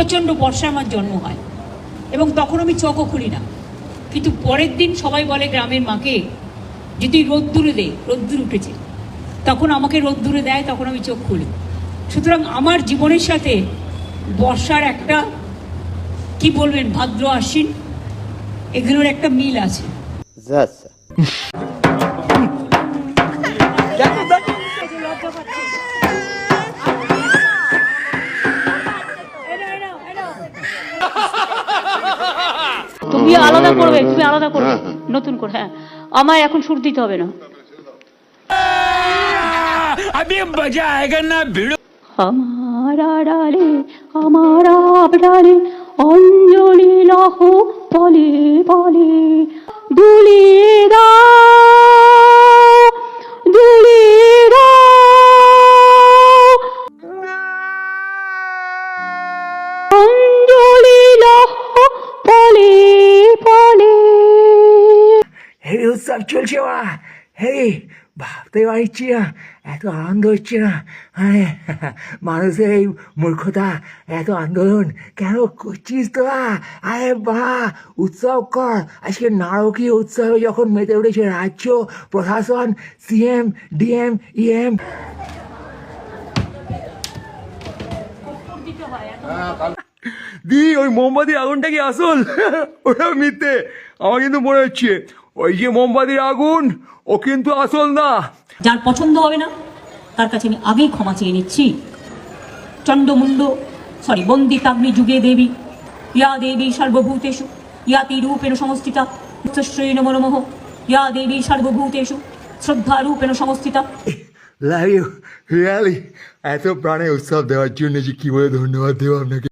প্রচণ্ড বর্ষা আমার জন্ম হয় এবং তখন আমি চোখও খুলি না, কিন্তু পরের দিন সবাই বলে গ্রামের মাকে যে তুই রোদ্দুরে দে, রোদ্দুর উঠেছে, তখন আমাকে রোদ্দুরে দেয়, তখন আমি চোখ খুলি। সুতরাং আমার জীবনের সাথে বর্ষার একটা কি বলবেন ভাদ্র আশ্বিন এগুলোর একটা মিল আছে। তুমি আলাদা করবে, তুমি আলাদা করবে নতুন করে। হ্যাঁ, আমায় এখন সুর দিতে হবে না। আমার আড়ালে আমার আবডালে অঞ্জলি লহ বলে বলে দুলিয়ে দাও দুলিয়ে দাও অঞ্জলি লহ বলে বলে। হেভি উৎসব চলছে মা, হেভি ভাবতে পারছি না, এত আনন্দ হচ্ছে না। হ্যাঁ, মানুষের এই মূর্খতা, এত আন্দোলন কেন করছিস তোরা? আরে বা উৎসব কর। আজকে নারকীয় উৎসবে যখন মেতে উঠেছে রাজ্য প্রশাসন, সিএম ডিএম ইএম। দি ওই মোমবাতির আগুনটা কি আসল? ওটা মিথ্যে আমার কিন্তু মনে হচ্ছে। ওই যে মোমবাতির আগুন ও কিন্তু আসল না। যার পছন্দ হবে না তার কাছে আমি আগেই ক্ষমা চেয়ে নিচ্ছি। চণ্ডমুণ্ড বন্দিতাগ্নি যুগে দেবী ইয়া দেবী সর্বভূতেষু ইয়াতি রূপেণ সংস্থিতা উচ্চশ্রেণ মনোমোহ ইয়া দেবী সর্বভূতেষু শ্রদ্ধা রূপেণ সংস্থিতা। Love you really. এত প্রাণে উৎসব দেওয়ার জন্য যে কি বলে ধন্যবাদ দেবো আপনাকে।